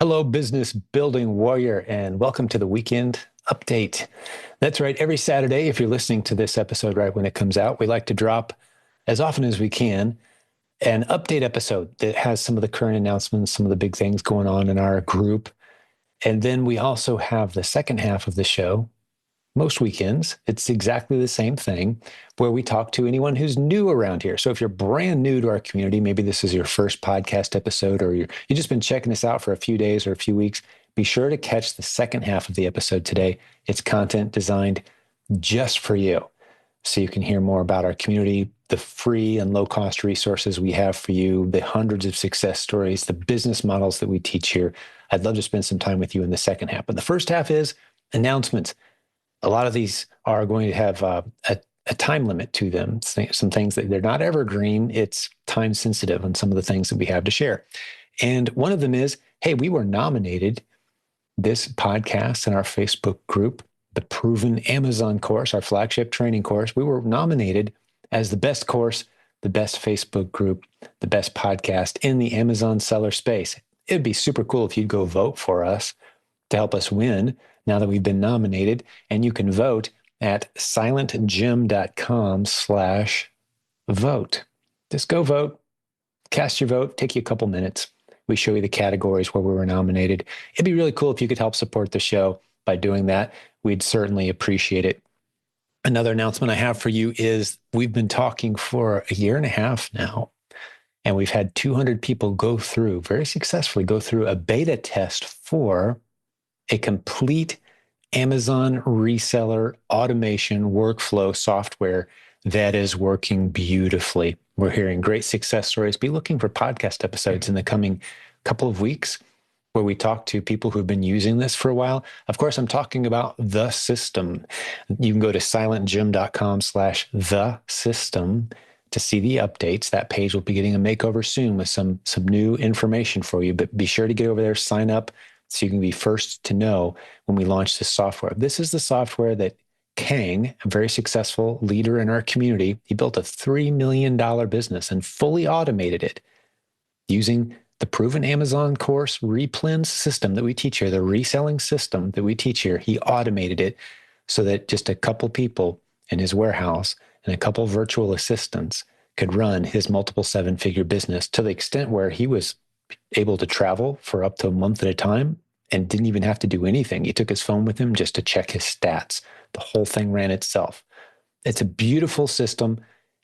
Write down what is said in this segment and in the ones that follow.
Hello, business building warrior, and welcome to the weekend update. That's right. Every Saturday, if you're listening to this episode right when it comes out, we like to drop as often as we can an update episode that has some of the current announcements, some of the big things going on in our group. And then we also have the second half of the show. Most weekends, it's exactly the same thing where we talk to anyone who's new around here. So if you're brand new to our community, maybe this is your first podcast episode or you've just been checking us out for a few days or a few weeks, be sure to catch the second half of the episode today. It's content designed just for you. So you can hear more about our community, the free and low cost resources we have for you, the hundreds of success stories, the business models that we teach here. I'd love to spend some time with you in the second half. But the first half is announcements. A lot of these are going to have a time limit to them. Some things that they're not evergreen. It's time sensitive on some of the things that we have to share. And one of them is, hey, we were nominated, this podcast in our Facebook group, the Proven Amazon course, our flagship training course. We were nominated as the best course, the best Facebook group, the best podcast in the Amazon seller space. It'd be super cool if you'd go vote for us to help us win now that we've been nominated. And you can vote at silentjimdotcom/vote. Just go vote, cast your vote, take you a couple minutes. We show you the categories where we were nominated. It'd be really cool if you could help support the show by doing that. We'd certainly appreciate it. Another announcement I have for you is we've been talking for a year and a half now, and we've had 200 people very successfully go through a beta test for a complete Amazon reseller automation workflow software that is working beautifully. We're hearing great success stories. Be looking for podcast episodes in the coming couple of weeks where we talk to people who've been using this for a while. Of course, I'm talking about the system. You can go to silentjim.com/the system to see the updates. That page will be getting a makeover soon with some new information for you, but be sure to get over there, sign up, so you can be first to know when we launch this software. This is the software that Kang, a very successful leader in our community, he built a $3 million business and fully automated it using the proven Amazon course Replens system that we teach here, the reselling system that we teach here. He automated it so that just a couple people in his warehouse and a couple virtual assistants could run his multiple seven-figure business to the extent where he was able to travel for up to a month at a time and didn't even have to do anything. He took his phone with him just to check his stats. The whole thing ran itself. It's a beautiful system.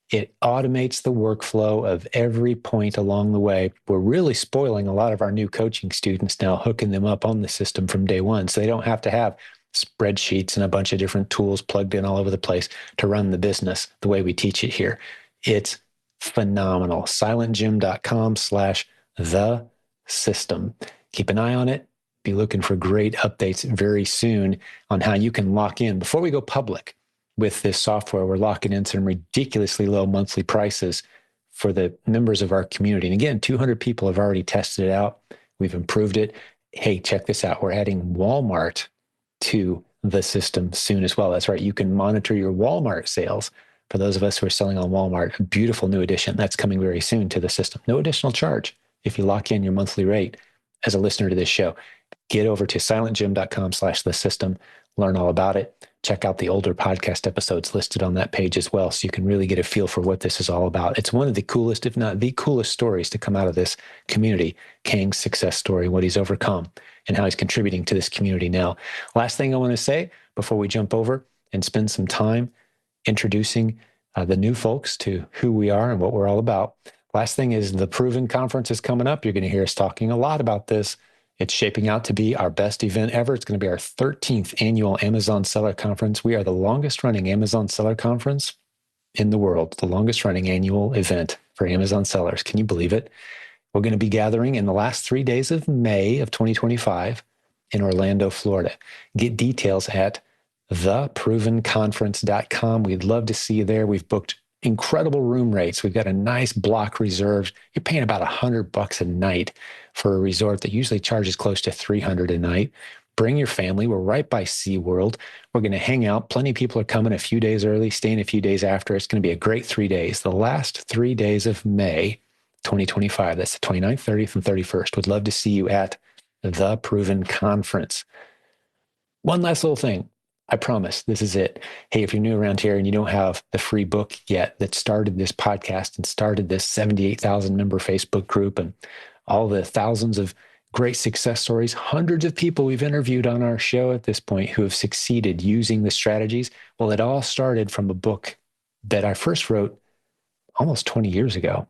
It automates the workflow of every point along the way. We're really spoiling a lot of our new coaching students now, hooking them up on the system from day one, so they don't have to have spreadsheets and a bunch of different tools plugged in all over the place to run the business the way we teach it here. It's phenomenal. silentjim.com/the system. Keep an eye on it. Be looking for great updates very soon on how you can lock in. Before we go public with this software, we're locking in some ridiculously low monthly prices for the members of our community. And again, 200 people have already tested it out. We've improved it. Hey, check this out. We're adding Walmart to the system soon as well. That's right. You can monitor your Walmart sales. For those of us who are selling on Walmart, a beautiful new addition that's coming very soon to the system. No additional charge if you lock in your monthly rate as a listener to this show. Get over to silentjim.com/the system, learn all about it. Check out the older podcast episodes listed on that page as well, so you can really get a feel for what this is all about. It's one of the coolest, if not the coolest stories to come out of this community, Kang's success story, what he's overcome, and how he's contributing to this community now. Last thing I want to say before we jump over and spend some time introducing the new folks to who we are and what we're all about. Last thing is the Proven Conference is coming up. You're going to hear us talking a lot about this. It's shaping out to be our best event ever. It's going to be our 13th annual Amazon Seller Conference. We are the longest running Amazon Seller Conference in the world, the longest running annual event for Amazon sellers. Can you believe it? We're going to be gathering in the last 3 days of May of 2025 in Orlando, Florida. Get details at theprovenconference.com. We'd love to see you there. We've booked incredible room rates. We've got a nice block reserved. You're paying about $100 a night for a resort that usually charges close to $300 a night. Bring your family. We're right by SeaWorld. We're going to hang out. Plenty of people are coming a few days early, staying a few days after. It's going to be a great 3 days. The last 3 days of May 2025. That's the 29th, 30th, and 31st. Would love to see you at The Proven Conference. One last little thing. I promise this is it. Hey, if you're new around here and you don't have the free book yet that started this podcast and started this 78,000 member Facebook group and all the thousands of great success stories, hundreds of people we've interviewed on our show at this point who have succeeded using the strategies. Well, it all started from a book that I first wrote almost 20 years ago.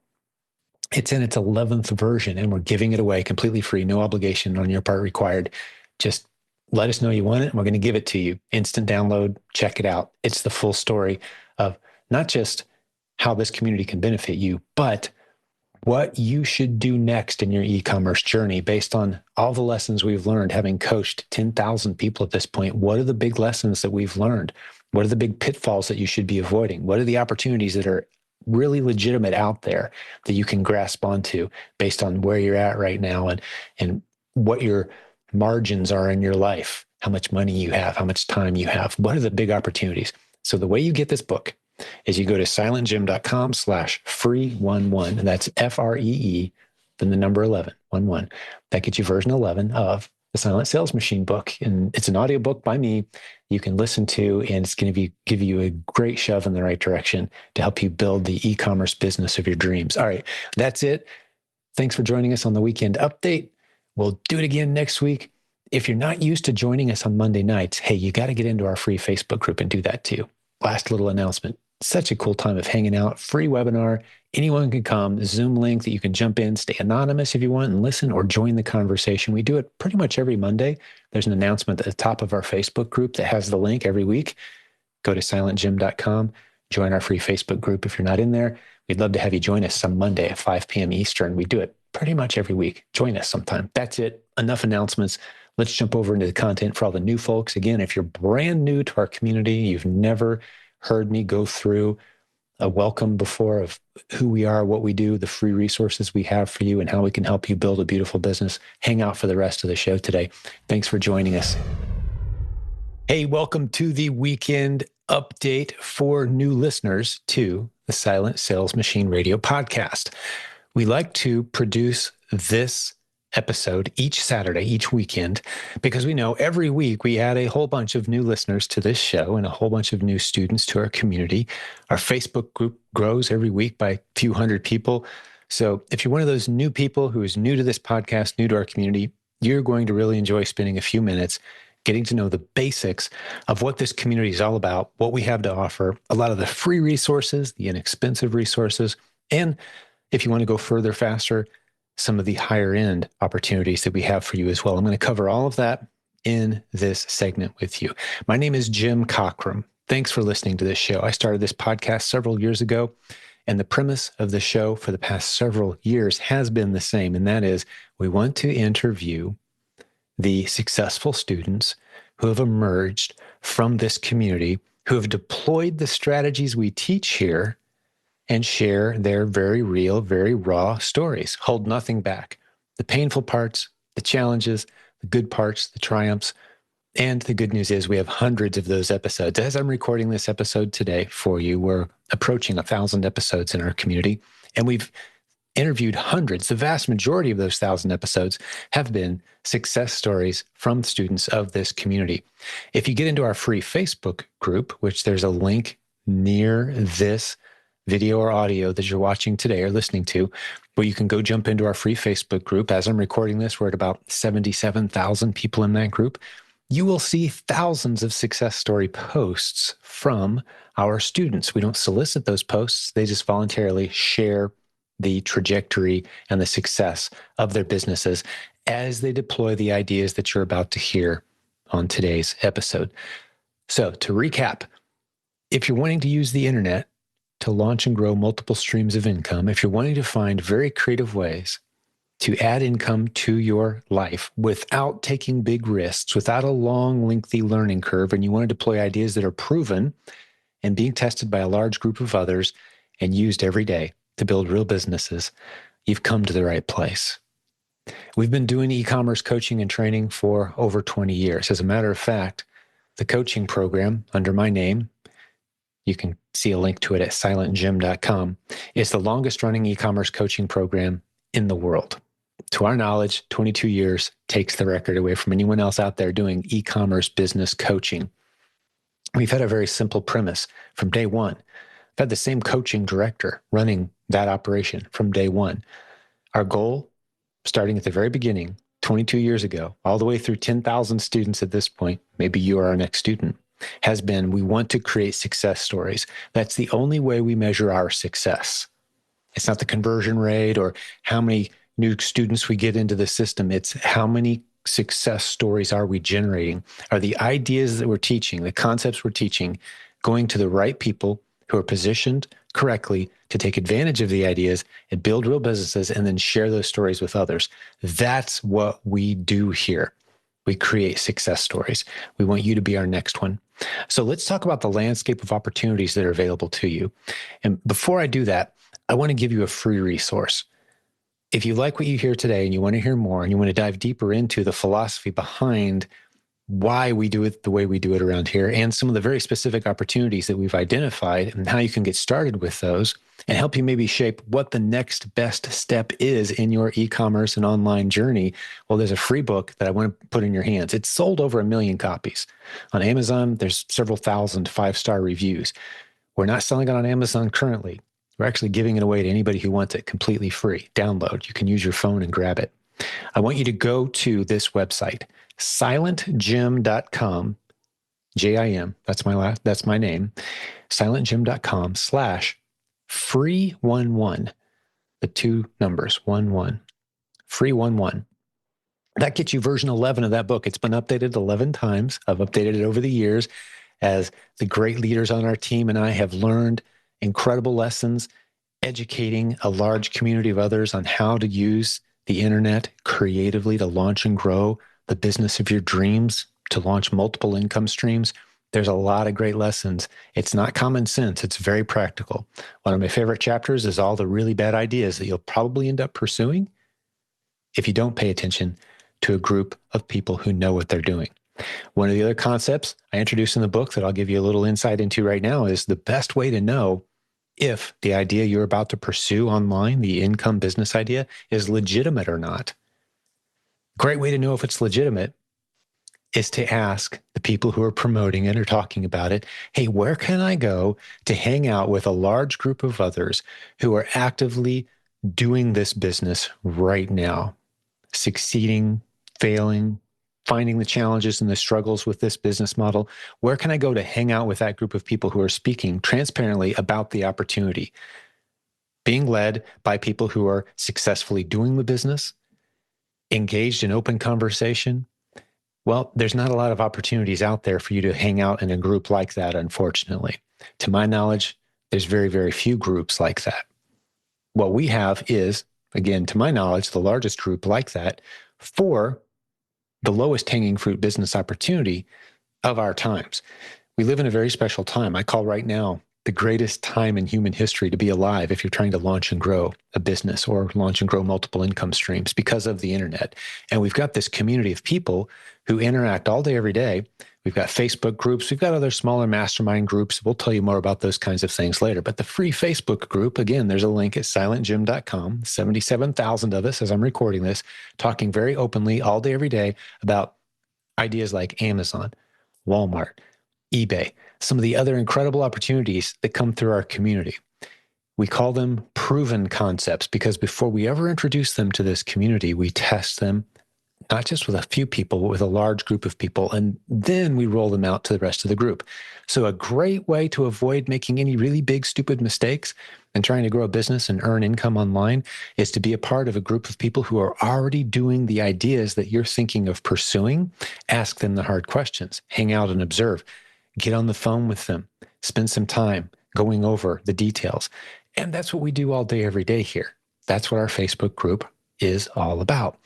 It's in its 11th version, and we're giving it away completely free, no obligation on your part required. Just let us know you want it, and we're going to give it to you. Instant download, check it out. It's the full story of not just how this community can benefit you, but what you should do next in your e-commerce journey based on all the lessons we've learned, having coached 10,000 people at this point. What are the big lessons that we've learned? What are the big pitfalls that you should be avoiding? What are the opportunities that are really legitimate out there that you can grasp onto based on where you're at right now and what your margins are in your life, how much money you have, how much time you have? What are the big opportunities? So the way you get this book is you go to silentjim.com/free11. And that's FREE, then the number 11, 11. That gets you version 11 of the Silent Sales Machine book. And it's an audiobook by me you can listen to, and it's going to give you a great shove in the right direction to help you build the e-commerce business of your dreams. All right, that's it. Thanks for joining us on the Weekend Update. We'll do it again next week. If you're not used to joining us on Monday nights, hey, you got to get into our free Facebook group and do that too. Last little announcement. Such a cool time of hanging out, free webinar. Anyone can come, Zoom link that you can jump in, stay anonymous if you want and listen, or join the conversation. We do it pretty much every Monday. There's an announcement at the top of our Facebook group that has the link every week. Go to silentjim.com, join our free Facebook group if you're not in there. We'd love to have you join us some Monday at 5 p.m. Eastern. We do it pretty much every week. Join us sometime. That's it. Enough announcements. Let's jump over into the content for all the new folks. Again, if you're brand new to our community, you've never heard me go through a welcome before of who we are, what we do, the free resources we have for you, and how we can help you build a beautiful business, hang out for the rest of the show today. Thanks for joining us. Hey, welcome to the Weekend Update for new listeners to the Silent Sales Machine Radio podcast. We like to produce this episode each Saturday, each weekend, because we know every week we add a whole bunch of new listeners to this show and a whole bunch of new students to our community. Our Facebook group grows every week by a few hundred people. So if you're one of those new people who is new to this podcast, new to our community, you're going to really enjoy spending a few minutes getting to know the basics of what this community is all about, what we have to offer, a lot of the free resources, the inexpensive resources, and if you want to go further, faster, some of the higher end opportunities that we have for you as well. I'm going to cover all of that in this segment with you. My name is Jim Cockrum. Thanks for listening to this show. I started this podcast several years ago, and the premise of the show for the past several years has been the same, and that is we want to interview the successful students who have emerged from this community, who have deployed the strategies we teach here and share their very real, very raw stories. Hold nothing back. The painful parts, the challenges, the good parts, the triumphs. And the good news is we have hundreds of those episodes. As I'm recording this episode today for you, we're approaching 1,000 episodes in our community, and we've interviewed hundreds. The vast majority of those 1,000 episodes have been success stories from students of this community. If you get into our free Facebook group, which there's a link near this video or audio that you're watching today or listening to, where you can go jump into our free Facebook group. As I'm recording this, we're at about 77,000 people in that group. You will see thousands of success story posts from our students. We don't solicit those posts. They just voluntarily share the trajectory and the success of their businesses as they deploy the ideas that you're about to hear on today's episode. So to recap, if you're wanting to use the internet to launch and grow multiple streams of income, if you're wanting to find very creative ways to add income to your life without taking big risks, without a long, lengthy learning curve, and you want to deploy ideas that are proven and being tested by a large group of others and used every day to build real businesses, you've come to the right place. We've been doing e-commerce coaching and training for over 20 years. As a matter of fact, the coaching program under my name, you can see a link to it at silentjimdotcom, is the longest running e-commerce coaching program in the world. To our knowledge, 22 years takes the record away from anyone else out there doing e-commerce business coaching. We've had a very simple premise from day one. I've had the same coaching director running that operation from day one. Our goal, starting at the very beginning, 22 years ago, all the way through 10,000 students at this point, maybe you are our next student, has been we want to create success stories. That's the only way we measure our success. It's not the conversion rate or how many new students we get into the system. It's how many success stories are we generating? Are the ideas that we're teaching, the concepts we're teaching, going to the right people who are positioned correctly to take advantage of the ideas and build real businesses and then share those stories with others? That's what we do here. We create success stories. We want you to be our next one. So let's talk about the landscape of opportunities that are available to you. And before I do that, I want to give you a free resource. If you like what you hear today and you want to hear more and you want to dive deeper into the philosophy behind why we do it the way we do it around here and some of the very specific opportunities that we've identified and how you can get started with those and help you maybe shape what the next best step is in your e-commerce and online journey, well, there's a free book that I want to put in your hands. It's sold over 1 million copies. On Amazon, there's several thousand 5-star reviews. We're not selling it on Amazon currently. We're actually giving it away to anybody who wants it completely free. Download. You can use your phone and grab it. I want you to go to this website, silentjimdotcom, J-I-M, that's my name, silentjim.com/free11, the 2 numbers, 11, free 11. That gets you version 11 of that book. It's been updated 11 times. I've updated it over the years as the great leaders on our team and I have learned incredible lessons, educating a large community of others on how to use the internet creatively to launch and grow the business of your dreams, to launch multiple income streams. There's a lot of great lessons. It's not common sense. It's very practical. One of my favorite chapters is all the really bad ideas that you'll probably end up pursuing if you don't pay attention to a group of people who know what they're doing. One of the other concepts I introduced in the book that I'll give you a little insight into right now is the best way to know if the idea you're about to pursue online, the income business idea, is legitimate or not. Great way to know if it's legitimate is to ask the people who are promoting it or talking about it, hey, where can I go to hang out with a large group of others who are actively doing this business right now, succeeding, failing, finding the challenges and the struggles with this business model? Where can I go to hang out with that group of people who are speaking transparently about the opportunity, being led by people who are successfully doing the business, engaged in open conversation? Well, there's not a lot of opportunities out there for you to hang out in a group like that, unfortunately. To my knowledge, there's very, very few groups like that. What we have is, again, to my knowledge, the largest group like that for the lowest hanging fruit business opportunity of our times. We live in a very special time. I call right now the greatest time in human history to be alive if you're trying to launch and grow a business or launch and grow multiple income streams because of the internet. And we've got this community of people who interact all day, every day. We've got Facebook groups. We've got other smaller mastermind groups. We'll tell you more about those kinds of things later. But the free Facebook group, again, there's a link at silentjim.com. 77,000 of us, as I'm recording this, talking very openly all day, every day about ideas like Amazon, Walmart, eBay, some of the other incredible opportunities that come through our community. We call them proven concepts because before we ever introduce them to this community, we test them not just with a few people, but with a large group of people, and then we roll them out to the rest of the group. So a great way to avoid making any really big, stupid mistakes and trying to grow a business and earn income online is to be a part of a group of people who are already doing the ideas that you're thinking of pursuing. Ask them the hard questions, hang out and observe, get on the phone with them, spend some time going over the details. And that's what we do all day, every day here. That's what our Facebook group is all about.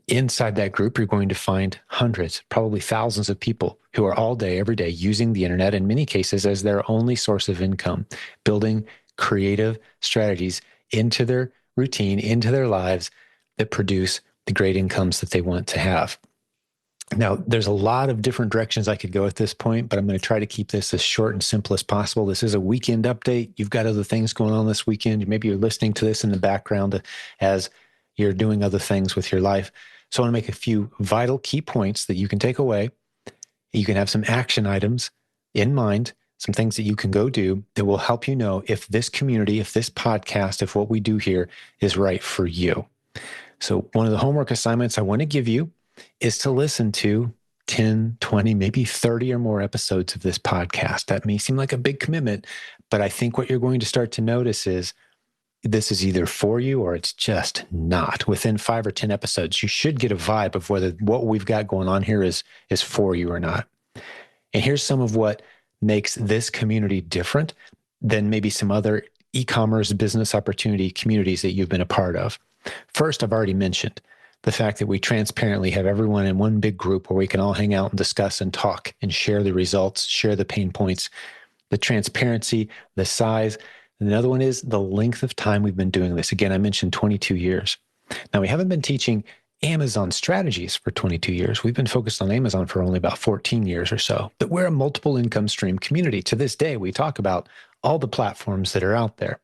Inside that group, you're going to find hundreds, probably thousands of people who are all day, every day using the internet, in many cases as their only source of income, building creative strategies into their routine, into their lives that produce the great incomes that they want to have. Now, there's a lot of different directions I could go at this point, but I'm going to try to keep this as short and simple as possible. This is a weekend update. You've got other things going on this weekend. Maybe you're listening to this in the background as you're doing other things with your life. So I want to make a few vital key points that you can take away. You can have some action items in mind, some things that you can go do that will help you know if this community, if this podcast, if what we do here is right for you. So one of the homework assignments I want to give you is to listen to 10, 20, maybe 30 or more episodes of this podcast. That may seem like a big commitment, but I think what you're going to start to notice is this is either for you or it's just not. Within 5 or 10 episodes, you should get a vibe of whether what we've got going on here is for you or not. And here's some of what makes this community different than maybe some other e-commerce business opportunity communities that you've been a part of. First, I've already mentioned the fact that we transparently have everyone in one big group where we can all hang out and discuss and talk and share the results, share the pain points, the transparency, the size. And another one is the length of time we've been doing this. Again, I mentioned 22 years. Now, we haven't been teaching Amazon strategies for 22 years. We've been focused on Amazon for only about 14 years or so, but we're a multiple income stream community. To this day, we talk about all the platforms that are out there.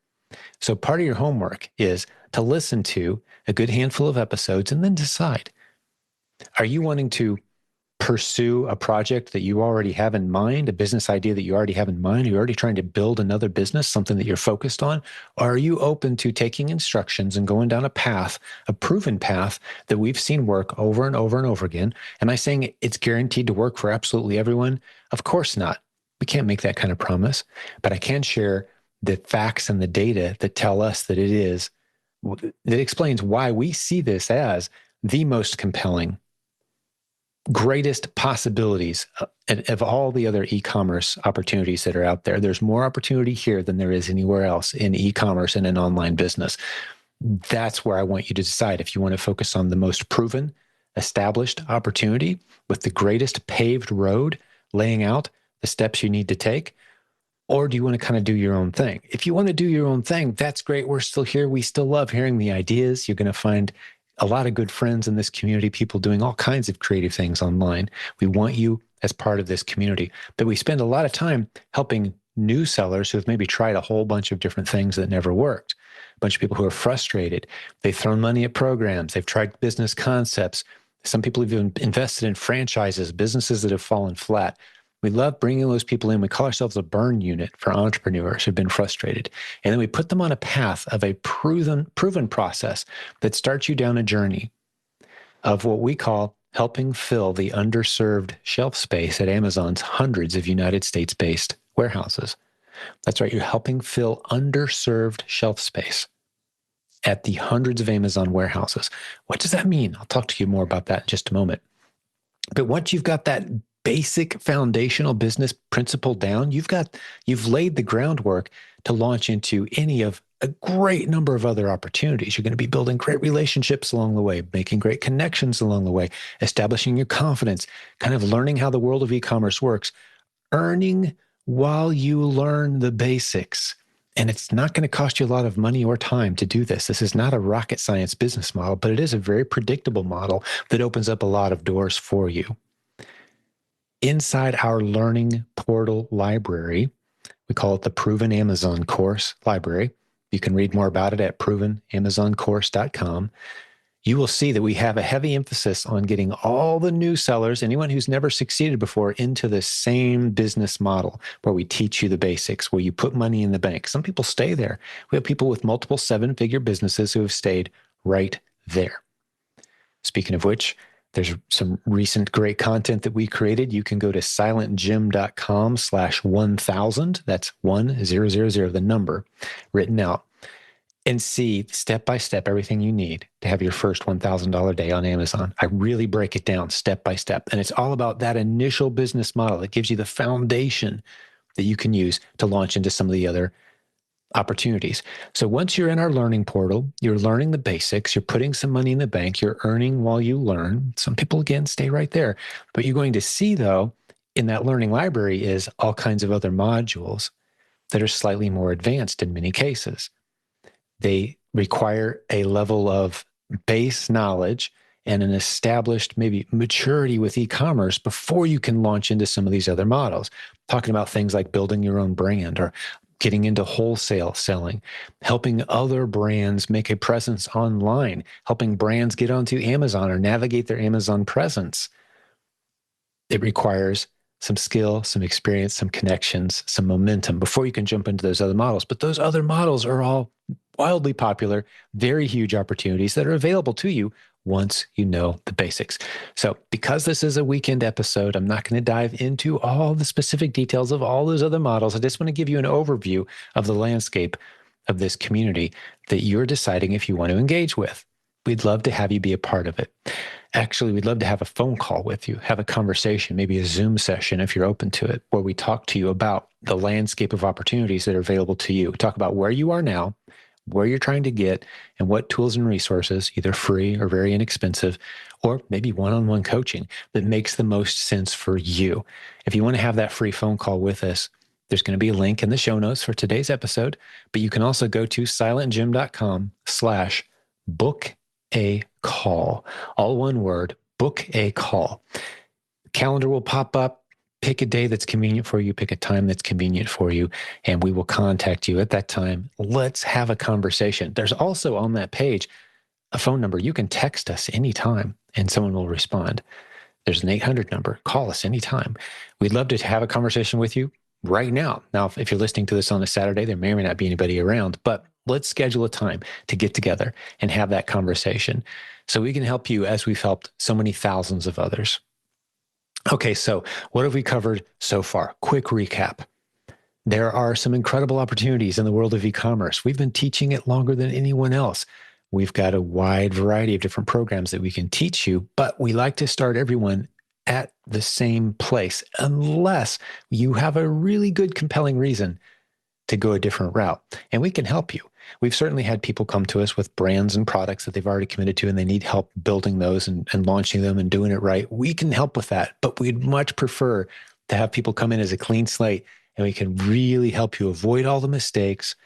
So part of your homework is to listen to a good handful of episodes and then decide, are you wanting to pursue a project that you already have in mind, a business idea that you already have in mind? Are you already trying to build another business, something that you're focused on? Or are you open to taking instructions and going down a path, a proven path that we've seen work over and over and over again? Am I saying it's guaranteed to work for absolutely everyone? Of course not. We can't make that kind of promise, but I can share the facts and the data that tell us that it is, that explains why we see this as the most compelling, greatest possibilities of all the other e-commerce opportunities that are out there. There's more opportunity here than there is anywhere else in e-commerce and in online business. That's where I want you to decide if you want to focus on the most proven, established opportunity with the greatest paved road, laying out the steps you need to take, or do you want to kind of do your own thing? If you want to do your own thing, that's great. We're still here. We still love hearing the ideas. You're going to find a lot of good friends in this community, people doing all kinds of creative things online. We want you as part of this community. But we spend a lot of time helping new sellers who have maybe tried a whole bunch of different things that never worked. A bunch of people who are frustrated. They've thrown money at programs. They've tried business concepts. Some people have even invested in franchises, businesses that have fallen flat. We love bringing those people in. We call ourselves a burn unit for entrepreneurs who've been frustrated. And then we put them on a path of a proven process that starts you down a journey of what we call helping fill the underserved shelf space at Amazon's hundreds of United States-based warehouses. That's right. You're helping fill underserved shelf space at the hundreds of Amazon warehouses. What does that mean? I'll talk to you more about that in just a moment. But once you've got that basic foundational business principle down, you've laid the groundwork to launch into any of a great number of other opportunities. You're going to be building great relationships along the way, making great connections along the way, establishing your confidence, kind of learning how the world of e-commerce works, earning while you learn the basics. And it's not going to cost you a lot of money or time to do this. This is not a rocket science business model, but it is a very predictable model that opens up a lot of doors for you. Inside our learning portal library, we call it the Proven Amazon Course Library. You can read more about it at provenamazoncourse.com. You will see that we have a heavy emphasis on getting all the new sellers, anyone who's never succeeded before, into the same business model where we teach you the basics, where you put money in the bank. Some people stay there. We have people with multiple seven-figure businesses who have stayed right there. Speaking of which, there's some recent great content that we created. You can go to silentjim.com/1000. That's 1000, the number written out, and see step-by-step everything you need to have your first $1,000 day on Amazon. I really break it down step by step. And it's all about that initial business model that gives you the foundation that you can use to launch into some of the other opportunities. So once you're in our learning portal, you're learning the basics, you're putting some money in the bank, you're earning while you learn. Some people, again, stay right there. But you're going to see, though, in that learning library is all kinds of other modules that are slightly more advanced in many cases. They require a level of base knowledge and an established maybe maturity with e-commerce before you can launch into some of these other models. Talking about things like building your own brand or getting into wholesale selling, helping other brands make a presence online, helping brands get onto Amazon or navigate their Amazon presence. It requires some skill, some experience, some connections, some momentum before you can jump into those other models. But those other models are all wildly popular, very huge opportunities that are available to you once you know the basics. So because this is a weekend episode, I'm not going to dive into all the specific details of all those other models. I just want to give you an overview of the landscape of this community that you're deciding if you want to engage with. We'd love to have you be a part of it. Actually, we'd love to have a phone call with you, have a conversation, maybe a Zoom session if you're open to it, where we talk to you about the landscape of opportunities that are available to you. We talk about where you are now, where you're trying to get, and what tools and resources, either free or very inexpensive, or maybe one-on-one coaching that makes the most sense for you. If you want to have that free phone call with us, there's going to be a link in the show notes for today's episode, but you can also go to silentjimdotcom/book a call, all one word, book a call. Calendar will pop up. Pick a day that's convenient for you, pick a time that's convenient for you, and we will contact you at that time. Let's have a conversation. There's also on that page a phone number. You can text us anytime and someone will respond. There's an 800 number. Call us anytime. We'd love to have a conversation with you right now. Now, if you're listening to this on a Saturday, there may or may not be anybody around, but let's schedule a time to get together and have that conversation so we can help you as we've helped so many thousands of others. Okay, so what have we covered so far? Quick recap. There are some incredible opportunities in the world of e-commerce. We've been teaching it longer than anyone else. We've got a wide variety of different programs that we can teach you, but we like to start everyone at the same place unless you have a really good, compelling reason to go a different route. And we can help you. We've certainly had people come to us with brands and products that they've already committed to, and they need help building those and launching them and doing it right. We can help with that, but we'd much prefer to have people come in as a clean slate, and we can really help you avoid all the mistakes,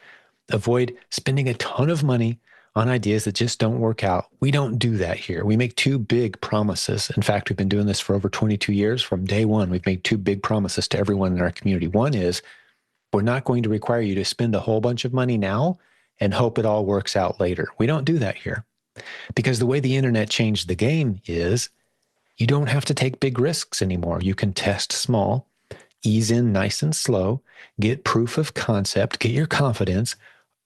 avoid spending a ton of money on ideas that just don't work out. We don't do that here. We make two big promises. In fact, we've been doing this for over 22 years. From day one, we've made two big promises to everyone in our community. One is, we're not going to require you to spend a whole bunch of money now and hope it all works out later. We don't do that here because the way the internet changed the game is you don't have to take big risks anymore. You can test small, ease in nice and slow, get proof of concept, get your confidence,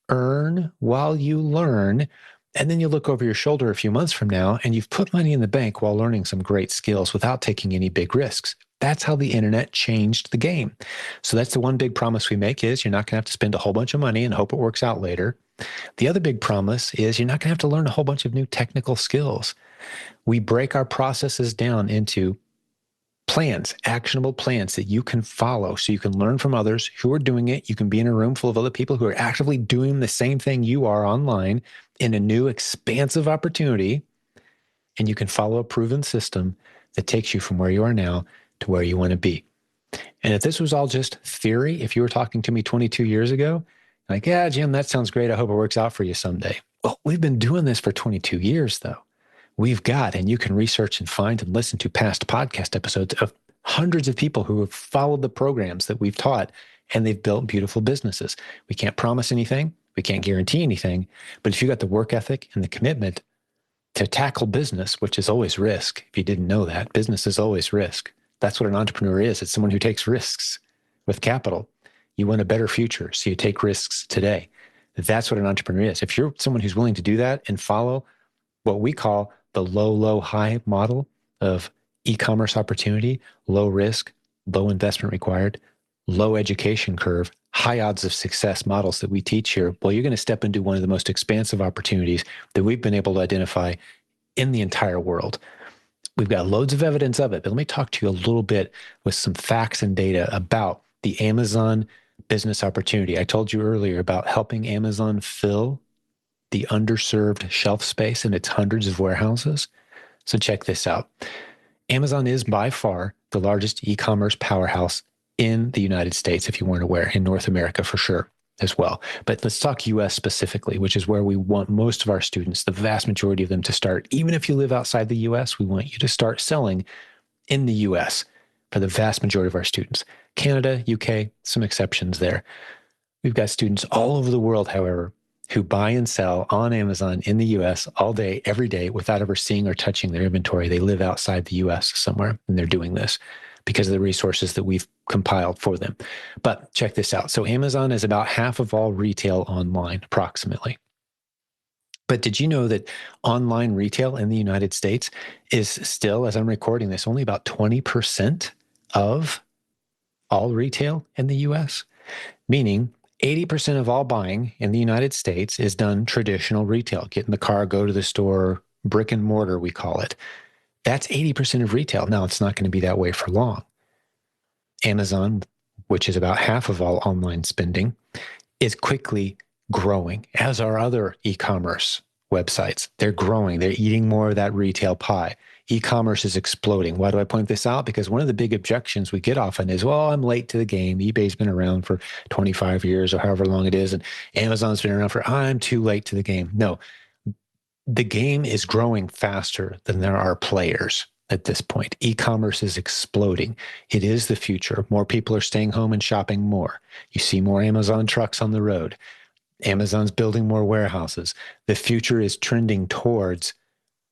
earn while you learn, and then you look over your shoulder a few months from now and you've put money in the bank while learning some great skills without taking any big risks. That's how the internet changed the game. So that's the one big promise we make is you're not going to have to spend a whole bunch of money and hope it works out later. The other big promise is you're not going to have to learn a whole bunch of new technical skills. We break our processes down into plans, actionable plans that you can follow so you can learn from others who are doing it. You can be in a room full of other people who are actively doing the same thing you are online in a new expansive opportunity, and you can follow a proven system that takes you from where you are now to where you want to be. And if this was all just theory, if you were talking to me 22 years ago, like, yeah, Jim, that sounds great. I hope it works out for you someday. Well, we've been doing this for 22 years, though. We've got, and you can research and find and listen to past podcast episodes of hundreds of people who have followed the programs that we've taught, and they've built beautiful businesses. We can't promise anything. We can't guarantee anything. But if you got the work ethic and the commitment to tackle business, which is always risk, if you didn't know that, business is always risk. That's what an entrepreneur is. It's someone who takes risks with capital. You want a better future, so you take risks today. That's what an entrepreneur is. If you're someone who's willing to do that and follow what we call the low, low, high model of e-commerce opportunity, low risk, low investment required, low education curve, high odds of success models that we teach here, well, you're going to step into one of the most expansive opportunities that we've been able to identify in the entire world. We've got loads of evidence of it, but let me talk to you a little bit with some facts and data about the Amazon business opportunity. I told you earlier about helping Amazon fill the underserved shelf space in its hundreds of warehouses. So check this out. Amazon is by far the largest e-commerce powerhouse in the United States, if you weren't aware, in North America for sure as well. But let's talk US specifically, which is where we want most of our students, the vast majority of them, to start. Even if you live outside the US, we want you to start selling in the US for the vast majority of our students. Canada, UK, some exceptions there. We've got students all over the world, however, who buy and sell on Amazon in the US all day, every day, without ever seeing or touching their inventory. They live outside the US somewhere, and they're doing this because of the resources that we've compiled for them. But check this out. So Amazon is about half of all retail online, approximately. But did you know that online retail in the United States is still, as I'm recording this, only about 20% of all retail in the US? Meaning 80% of all buying in the United States is done traditional retail. Get in the car, go to the store, brick and mortar, we call it. That's 80% of retail. Now, it's not going to be that way for long. Amazon, which is about half of all online spending, is quickly growing, as are other e-commerce websites. They're growing. They're eating more of that retail pie. E-commerce is exploding. Why do I point this out? Because one of the big objections we get often is, well, I'm late to the game. eBay's been around for 25 years or however long it is, and Amazon's been around for, I'm too late to the game. No, the game is growing faster than there are players at this point. E-commerce is exploding. It is the future. More people are staying home and shopping more. You see more Amazon trucks on the road. Amazon's building more warehouses. The future is trending towards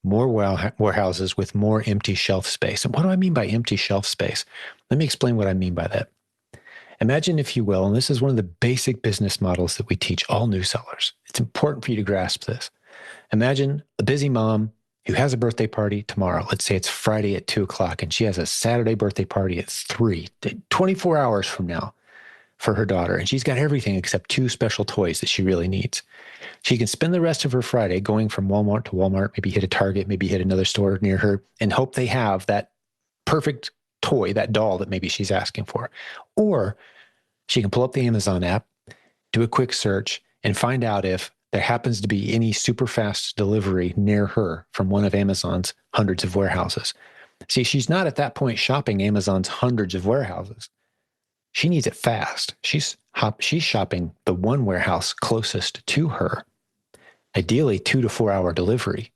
more warehouses with more empty shelf space. And what do I mean by empty shelf space? Let me explain what I mean by that. Imagine, if you will, and this is one of the basic business models that we teach all new sellers. It's important for you to grasp this. Imagine a busy mom who has a birthday party tomorrow. Let's say it's Friday at 2:00, and she has a Saturday birthday party at 3, 24 hours from now for her daughter. And she's got everything except 2 special toys that she really needs. She can spend the rest of her Friday going from Walmart to Walmart, maybe hit a Target, maybe hit another store near her, and hope they have that perfect toy, that doll that maybe she's asking for. Or she can pull up the Amazon app, do a quick search, and find out if there happens to be any super fast delivery near her from one of Amazon's hundreds of warehouses. See, she's not at that point shopping Amazon's hundreds of warehouses. She needs it fast. She's shopping the one warehouse closest to her, ideally 2 to 4 hour delivery.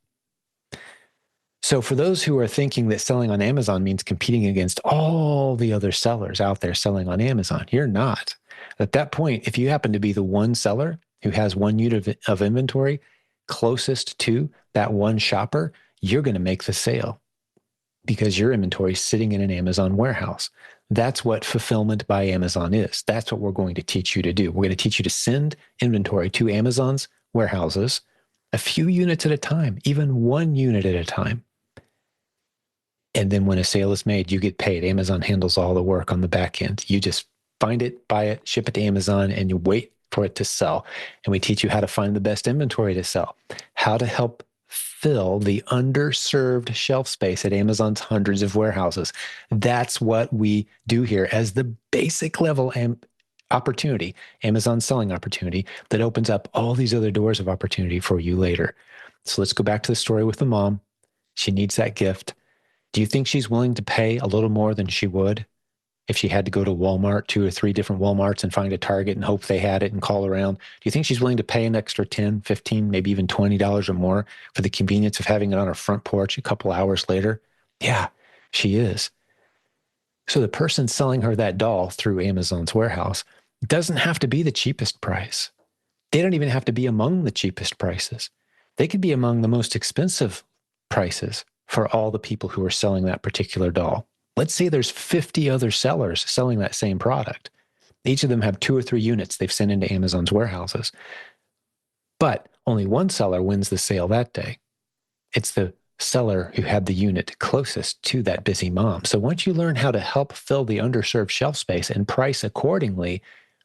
So for those who are thinking that selling on Amazon means competing against all the other sellers out there selling on Amazon, you're not. At that point, if you happen to be the one seller who has one unit of inventory closest to that one shopper, you're going to make the sale because your inventory is sitting in an Amazon warehouse. That's what fulfillment by Amazon is. That's what we're going to teach you to do. We're going to teach you to send inventory to Amazon's warehouses a few units at a time, even 1 unit at a time. And then when a sale is made, you get paid. Amazon handles all the work on the back end. You just find it, buy it, ship it to Amazon, and you wait for it to sell. And we teach you how to find the best inventory to sell, how to help fill the underserved shelf space at Amazon's hundreds of warehouses. That's what we do here as the basic level opportunity, Amazon selling opportunity that opens up all these other doors of opportunity for you later. So let's go back to the story with the mom. She needs that gift. Do you think she's willing to pay a little more than she would if she had to go to Walmart, 2 or 3 different Walmarts, and find a Target and hope they had it and call around? Do you think she's willing to pay an extra $10, $15, maybe even $20 or more for the convenience of having it on her front porch a couple hours later? Yeah, she is. So the person selling her that doll through Amazon's warehouse doesn't have to be the cheapest price. They don't even have to be among the cheapest prices. They could be among the most expensive prices for all the people who are selling that particular doll. Let's say there's 50 other sellers selling that same product. Each of them have 2 or 3 units they've sent into Amazon's warehouses. But only one seller wins the sale that day. It's the seller who had the unit closest to that busy mom. So once you learn how to help fill the underserved shelf space and price accordingly,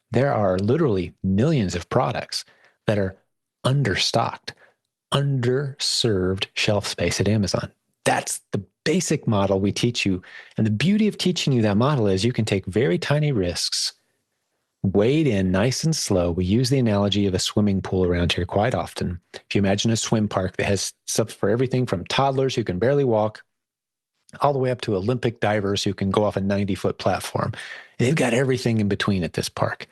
there are literally millions of products that are understocked, underserved shelf space at Amazon. That's the basic model we teach you. And the beauty of teaching you that model is you can take very tiny risks, wade in nice and slow. We use the analogy of a swimming pool around here quite often. If you imagine a swim park that has stuff for everything from toddlers who can barely walk all the way up to Olympic divers who can go off a 90-foot platform. They've got everything in between at this park.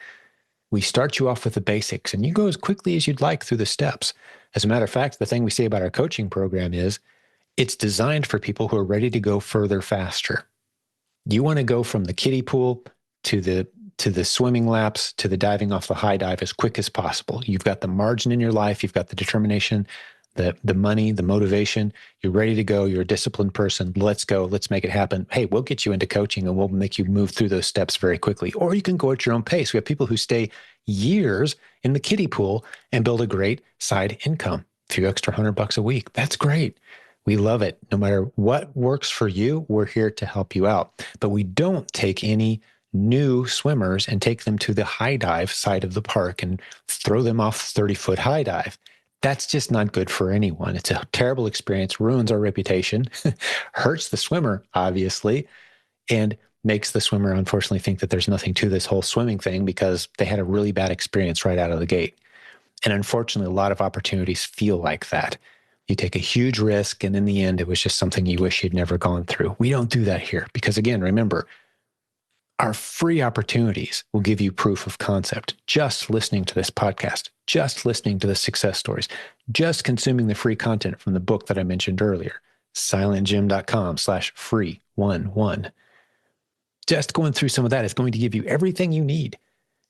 We start you off with the basics, and you go as quickly as you'd like through the steps. As a matter of fact, the thing we say about our coaching program is it's designed for people who are ready to go further faster. You want to go from the kiddie pool to the to the swimming laps, to the diving off the high dive as quick as possible. You've got the margin in your life. You've got the determination, the money, the motivation. You're ready to go. You're a disciplined person. Let's go. Let's make it happen. Hey, we'll get you into coaching and we'll make you move through those steps very quickly. Or you can go at your own pace. We have people who stay years in the kiddie pool and build a great side income. A few extra $100 a week. That's great. We love it. No matter what works for you, we're here to help you out. But we don't take any new swimmers and take them to the high dive side of the park and throw them off 30-foot high dive. That's just not good for anyone. It's a terrible experience, ruins our reputation, hurts the swimmer, obviously, and makes the swimmer unfortunately think that there's nothing to this whole swimming thing because they had a really bad experience right out of the gate. And unfortunately, a lot of opportunities feel like that. You take a huge risk, and in the end, it was just something you wish you'd never gone through. We don't do that here because, again, remember, our free opportunities will give you proof of concept. Just listening to this podcast, just listening to the success stories, just consuming the free content from the book that I mentioned earlier, silentjim.com/free11. Just going through some of that is going to give you everything you need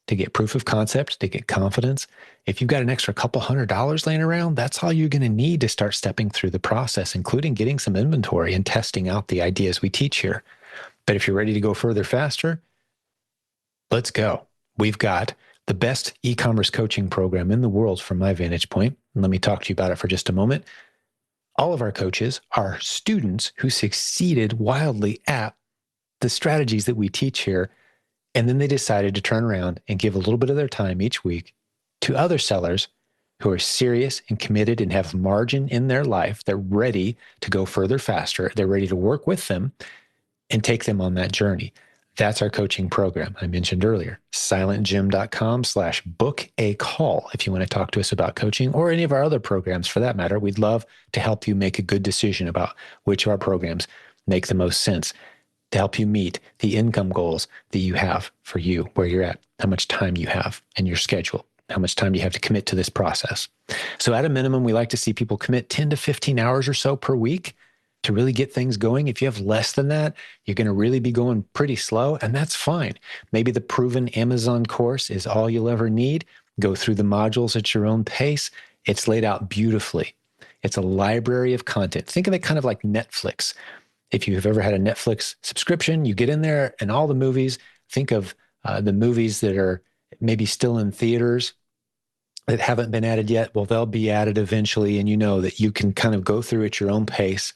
to get proof of concept, to get confidence. If you've got an extra couple $100 laying around, that's all you're going to need to start stepping through the process, including getting some inventory and testing out the ideas we teach here. But if you're ready to go further faster, let's go. We've got the best e-commerce coaching program in the world from my vantage point. And let me talk to you about it for just a moment. All of our coaches are students who succeeded wildly at the strategies that we teach here. And then they decided to turn around and give a little bit of their time each week to other sellers who are serious and committed and have margin in their life. They're ready to go further faster. They're ready to work with them and take them on that journey. That's our coaching program I mentioned earlier, silentjim.com/book a call. If you want to talk to us about coaching or any of our other programs for that matter, we'd love to help you make a good decision about which of our programs make the most sense to help you meet the income goals that you have for you, where you're at, how much time you have in your schedule, how much time you have to commit to this process. So at a minimum, we like to see people commit 10 to 15 hours or so per week to really get things going. If you have less than that, you're going to really be going pretty slow, and that's fine. Maybe the proven Amazon course is all you'll ever need. Go through the modules at your own pace. It's laid out beautifully. It's a library of content. Think of it kind of like Netflix. If you've ever had a Netflix subscription, you get in there and all the movies, think of the movies that are maybe still in theaters that haven't been added yet. Well, they'll be added eventually, and you know that you can kind of go through at your own pace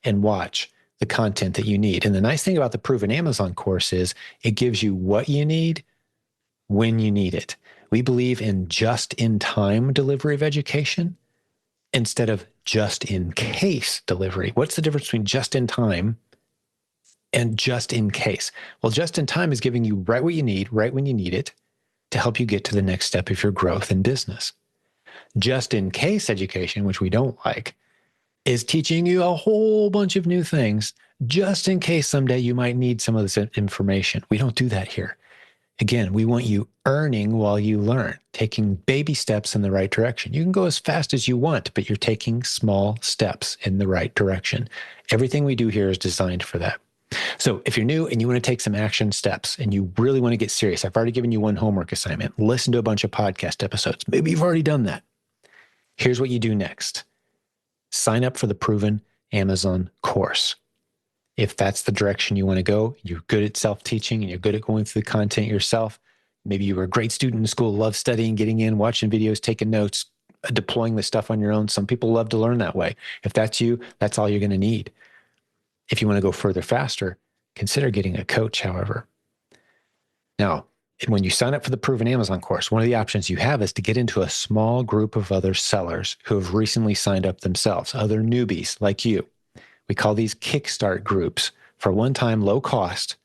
and watch the content that you need. And the nice thing about the Proven Amazon course is it gives you what you need when you need it. We believe in just-in-time delivery of education instead of just-in-case delivery. What's the difference between just-in-time and just-in-case? Well, just-in-time is giving you right what you need, right when you need it, to help you get to the next step of your growth in business. Just-in-case education, which we don't like, is teaching you a whole bunch of new things just in case someday you might need some of this information. We don't do that here. Again, we want you earning while you learn, taking baby steps in the right direction. You can go as fast as you want, but you're taking small steps in the right direction. Everything we do here is designed for that. So if you're new and you want to take some action steps and you really want to get serious, I've already given you one homework assignment. Listen to a bunch of podcast episodes. Maybe you've already done that. Here's what you do next. Sign up for the Proven Amazon course. If that's the direction you want to go, you're good at self-teaching and you're good at going through the content yourself. Maybe you were a great student in school, love studying, getting in, watching videos, taking notes, deploying the stuff on your own. Some people love to learn that way. If that's you, that's all you're going to need. If you want to go further faster, consider getting a coach, however. Now, when you sign up for the Proven Amazon course, one of the options you have is to get into a small group of other sellers who have recently signed up themselves, other newbies like you. We call these Kickstart groups. For one-time low cost,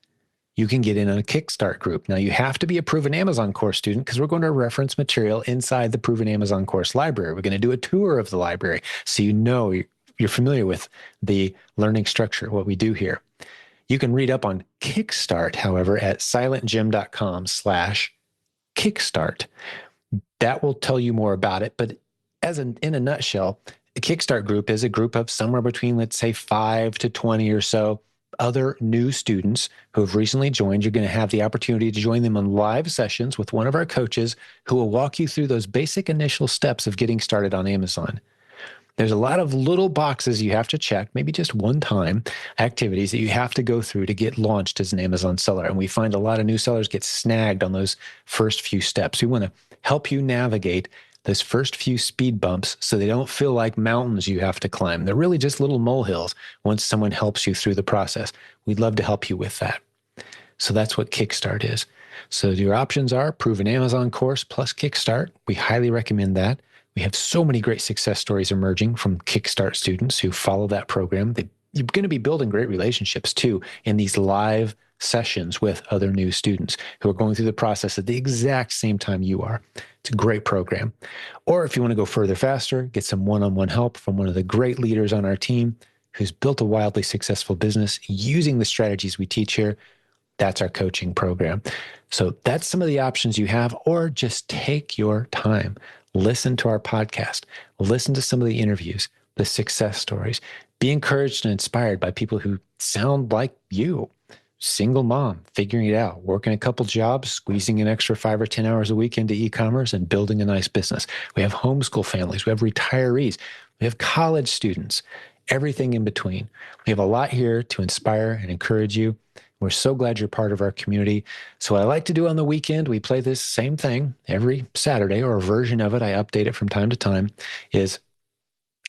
you can get in on a Kickstart group. Now, you have to be a Proven Amazon course student because we're going to reference material inside the Proven Amazon course library. We're going to do a tour of the library so you know you're familiar with the learning structure, what we do here. You can read up on Kickstart, however, at silentjim.com/kickstart. That will tell you more about it. But in a nutshell, a Kickstart group is a group of somewhere between, let's say, 5 to 20 or so other new students who have recently joined. You're going to have the opportunity to join them on live sessions with one of our coaches who will walk you through those basic initial steps of getting started on Amazon. There's a lot of little boxes you have to check, maybe just one-time activities that you have to go through to get launched as an Amazon seller. And we find a lot of new sellers get snagged on those first few steps. We want to help you navigate those first few speed bumps so they don't feel like mountains you have to climb. They're really just little molehills once someone helps you through the process. We'd love to help you with that. So that's what Kickstart is. So your options are Proven Amazon course plus Kickstart. We highly recommend that. We have so many great success stories emerging from Kickstart students who follow that program. You're going to be building great relationships too in these live sessions with other new students who are going through the process at the exact same time you are. It's a great program. Or if you want to go further faster, get some one-on-one help from one of the great leaders on our team who's built a wildly successful business using the strategies we teach here. That's our coaching program. So that's some of the options you have, or just take your time. Listen to our podcast. Listen to some of the interviews, the success stories. Be encouraged and inspired by people who sound like you. Single mom, figuring it out, working a couple jobs, squeezing an extra 5 or 10 hours a week into e-commerce and building a nice business. We have homeschool families. We have retirees. We have college students, everything in between. We have a lot here to inspire and encourage you. We're so glad you're part of our community. So what I like to do on the weekend, we play this same thing every Saturday, or a version of it. I update it from time to time, is,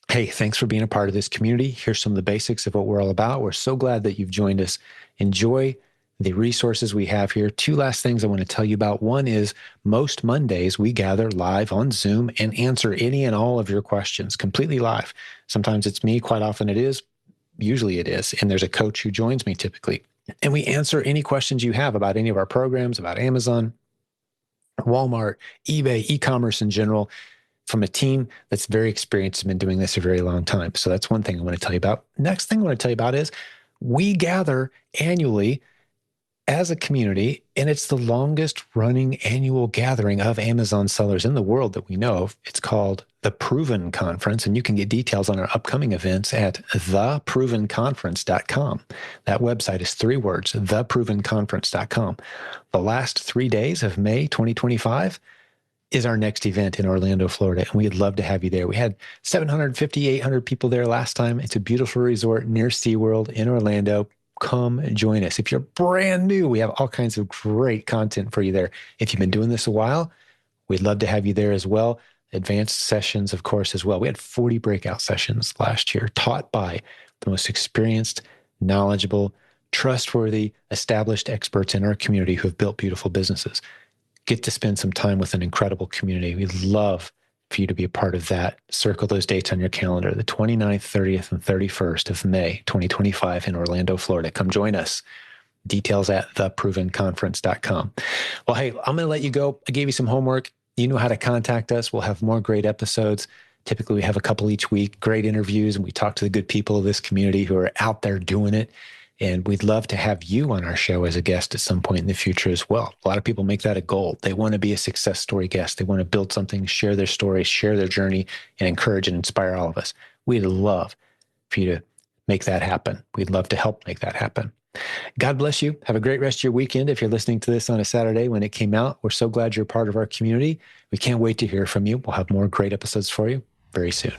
hey, thanks for being a part of this community. Here's some of the basics of what we're all about. We're so glad that you've joined us. Enjoy the resources we have here. 2 last things I want to tell you about. One is most Mondays we gather live on Zoom and answer any and all of your questions completely live. Sometimes it's me, quite often it is. Usually it is. And there's a coach who joins me typically. And we answer any questions you have about any of our programs, about Amazon, Walmart, eBay, e-commerce in general, from a team that's very experienced and been doing this a very long time. So that's one thing I want to tell you about. Next thing I want to tell you about is we gather annually as a community, and it's the longest running annual gathering of Amazon sellers in the world that we know of. It's called the Proven Conference, and you can get details on our upcoming events at theprovenconference.com. That website is 3 words, theprovenconference.com. The last 3 days of May 2025 is our next event in Orlando, Florida, and we'd love to have you there. We had 750, 800 people there last time. It's a beautiful resort near SeaWorld in Orlando. Come join us. If you're brand new, we have all kinds of great content for you there. If you've been doing this a while, we'd love to have you there as well. Advanced sessions, of course, as well. We had 40 breakout sessions last year taught by the most experienced, knowledgeable, trustworthy, established experts in our community who have built beautiful businesses. Get to spend some time with an incredible community. We'd love for you to be a part of that. Circle those dates on your calendar, the 29th, 30th, and 31st of May, 2025 in Orlando, Florida. Come join us. Details at theprovenconference.com. Well, hey, I'm going to let you go. I gave you some homework. You know how to contact us. We'll have more great episodes. Typically, we have a couple each week, great interviews, and we talk to the good people of this community who are out there doing it. And we'd love to have you on our show as a guest at some point in the future as well. A lot of people make that a goal. They want to be a success story guest. They want to build something, share their story, share their journey, and encourage and inspire all of us. We'd love for you to make that happen. We'd love to help make that happen. God bless you. Have a great rest of your weekend. If you're listening to this on a Saturday when it came out, we're so glad you're part of our community. We can't wait to hear from you. We'll have more great episodes for you very soon.